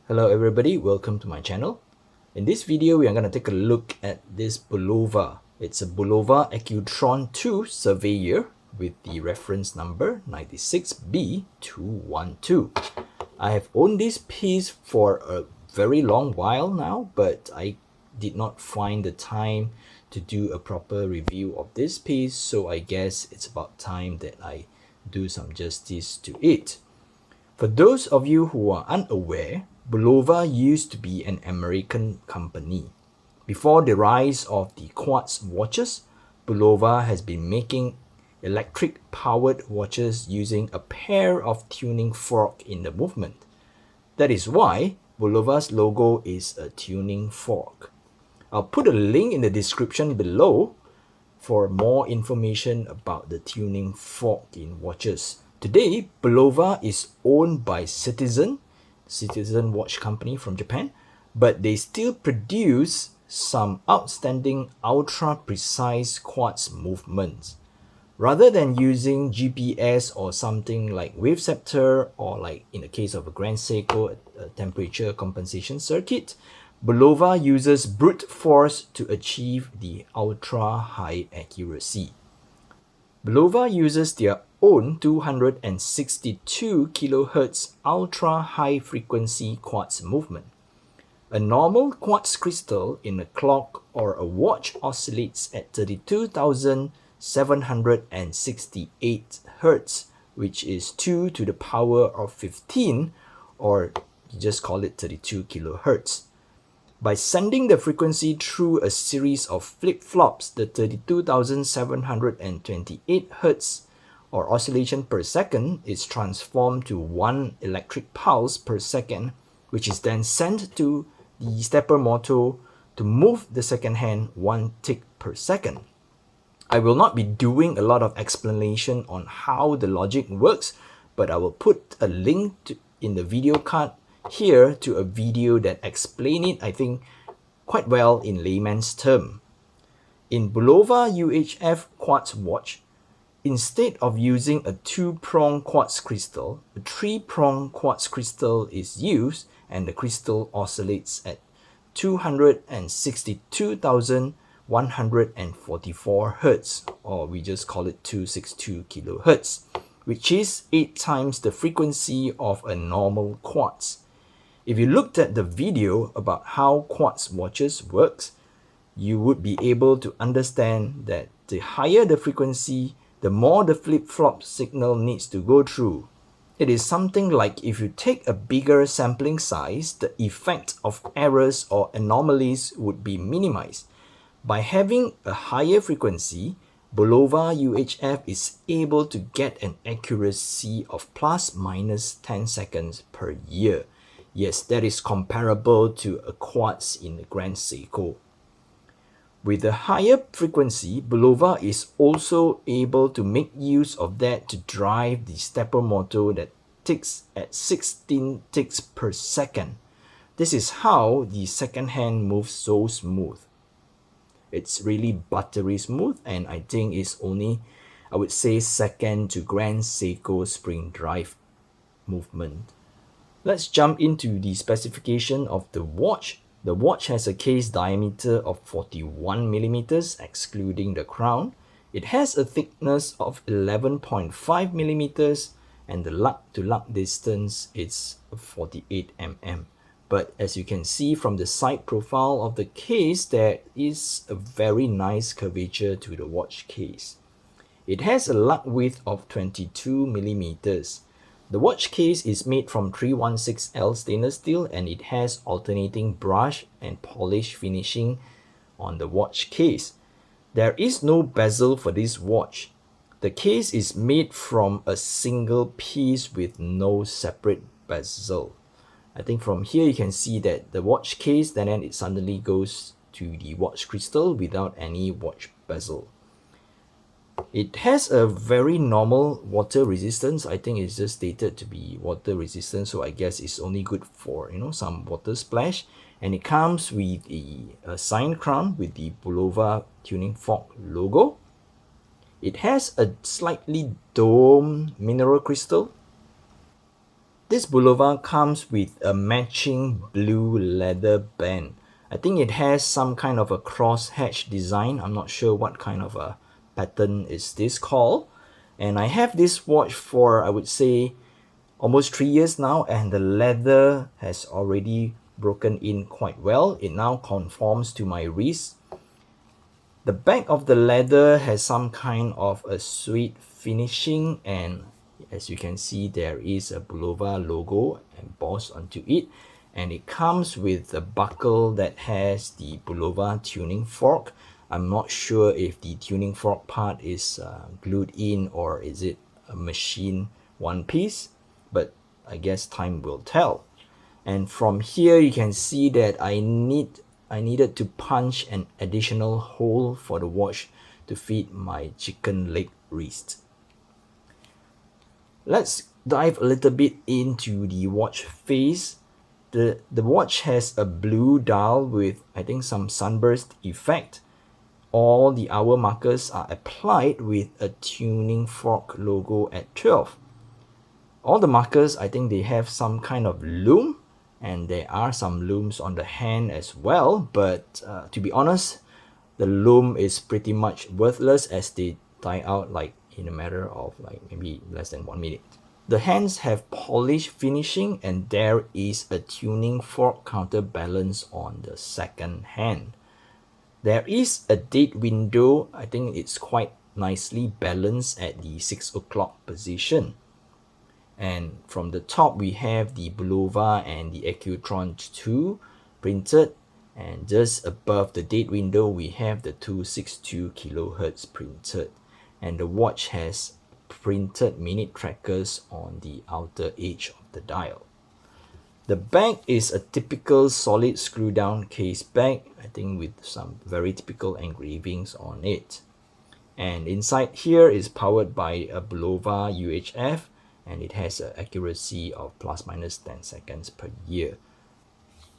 Hello everybody, welcome to my channel. In this video, we are going to take a look at this Bulova. It's a Bulova Accutron 2 Surveyor with the reference number 96B212. I have owned this piece for a very long while now, but I did not find the time to do a proper review of this piece, so I guess it's about time that I do some justice to it. For those of you who are unaware, Bulova used to be an American company. Before the rise of the Quartz watches, Bulova has been making electric-powered watches using a pair of tuning forks in the movement. That is why Bulova's logo is a tuning fork. I'll put a link in the description below for more information about the tuning fork in watches. Today, Bulova is owned by Citizen watch company from Japan, but they still produce some outstanding ultra-precise quartz movements. Rather than using GPS or something like wave scepter, or like in the case of a Grand Seiko, a temperature compensation circuit, Bulova uses brute force to achieve the ultra-high accuracy. Bulova uses their own 262 kHz ultra-high frequency quartz movement. A normal quartz crystal in a clock or a watch oscillates at 32,768 Hz, which is 2 to the power of 15, or you just call it 32 kHz. By sending the frequency through a series of flip-flops, the 32,728 Hz or oscillation per second is transformed to 1 electric pulse per second, which is then sent to the stepper motor to move the second hand 1 tick per second. I will not be doing a lot of explanation on how the logic works, but I will put a link in the video card here to a video that explains it, I think, quite well in layman's term. In Bulova UHF quartz watch, instead of using a 2-prong quartz crystal, a 3-prong quartz crystal is used, and the crystal oscillates at 262,144 Hz, or we just call it 262 kHz, which is 8 times the frequency of a normal quartz. If you looked at the video about how quartz watches works, you would be able to understand that the higher the frequency, the more the flip-flop signal needs to go through. It is something like if you take a bigger sampling size, the effect of errors or anomalies would be minimized. By having a higher frequency, Bulova UHF is able to get an accuracy of plus minus 10 seconds per year. Yes, that is comparable to a quartz in the Grand Seiko. With a higher frequency, Bulova is also able to make use of that to drive the stepper motor that ticks at 16 ticks per second. This is how the second hand moves so smooth. It's really buttery smooth, and I think it's only, I would say, second to Grand Seiko spring drive movement. Let's jump into the specification of the watch. The watch has a case diameter of 41 millimeters, excluding the crown. It has a thickness of 11.5 millimeters, and the lug-to-lug distance is 48 mm. But as you can see from the side profile of the case, there is a very nice curvature to the watch case. It has a lug width of 22 millimeters. The watch case is made from 316L stainless steel, and it has alternating brush and polish finishing on the watch case. There is no bezel for this watch. The case is made from a single piece with no separate bezel. I think from here you can see that the watch case, then it suddenly goes to the watch crystal without any watch bezel. It has a very normal water resistance. I think it's just stated to be water resistant, so I guess it's only good for, some water splash. And it comes with a sign crown with the Bulova tuning fork logo. It has a slightly domed mineral crystal This Bulova comes with a matching blue leather band. I think it has some kind of a cross-hatch design. I'm not sure what kind of a pattern is this called. And I have this watch for, I would say, almost 3 years now, and the leather has already broken in quite well. It now conforms to my wrist. The back of the leather has some kind of a sweet finishing, and as you can see, there is a Bulova logo embossed onto it, and it comes with a buckle that has the Bulova tuning fork. I'm not sure if the tuning fork part is glued in or is it a machine one piece, but I guess time will tell. And from here you can see that I needed to punch an additional hole for the watch to fit my chicken leg wrist. Let's dive a little bit into the watch face. The watch has a blue dial with, I think, some sunburst effect. All the hour markers are applied with a tuning fork logo at 12. All the markers, I think they have some kind of loom, and there are some looms on the hand as well, but to be honest, the loom is pretty much worthless as they die out like in a matter of like maybe less than 1 minute. The hands have polished finishing, and there is a tuning fork counterbalance on the second hand. There is a date window. I think it's quite nicely balanced at the 6 o'clock position. And from the top we have the Bulova and the Accutron 2 printed, and just above the date window we have the 262 kHz printed, and the watch has printed minute trackers on the outer edge of the dial. The bag is a typical solid screw down case bag, I think with some very typical engravings on it. And inside here is powered by a Bulova UHF, and it has an accuracy of plus minus 10 seconds per year.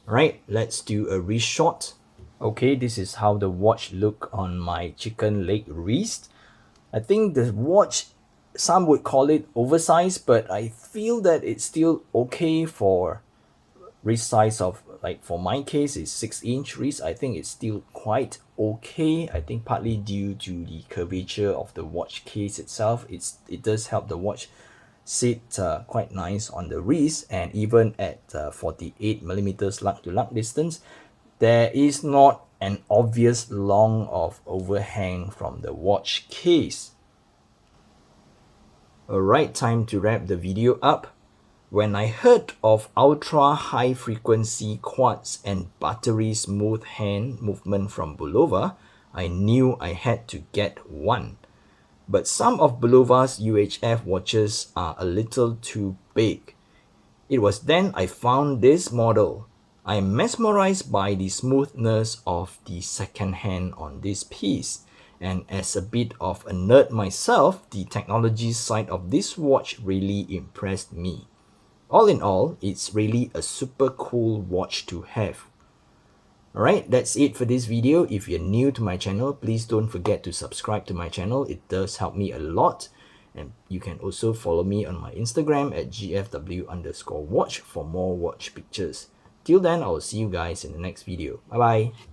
Alright, let's do a wrist shot. Okay, this is how the watch look on my chicken leg wrist. I think the watch, some would call it oversized, but I feel that it's still okay for wrist size of, like for my case, it's 6-inch wrist. I think it's still quite okay. I think partly due to the curvature of the watch case itself. It does help the watch sit quite nice on the wrist, and even at 48 millimeters lug to lug distance, there is not an obvious long of overhang from the watch case. Alright, time to wrap the video up. When I heard of ultra high frequency quartz and buttery smooth hand movement from Bulova, I knew I had to get one. But some of Bulova's UHF watches are a little too big. It was then I found this model. I am mesmerized by the smoothness of the second hand on this piece. And as a bit of a nerd myself, the technology side of this watch really impressed me. All in all, it's really a super cool watch to have. Alright, that's it for this video. If you're new to my channel, please don't forget to subscribe to my channel. It does help me a lot. And you can also follow me on my Instagram at gfw_watch for more watch pictures. Till then, I'll see you guys in the next video. Bye bye.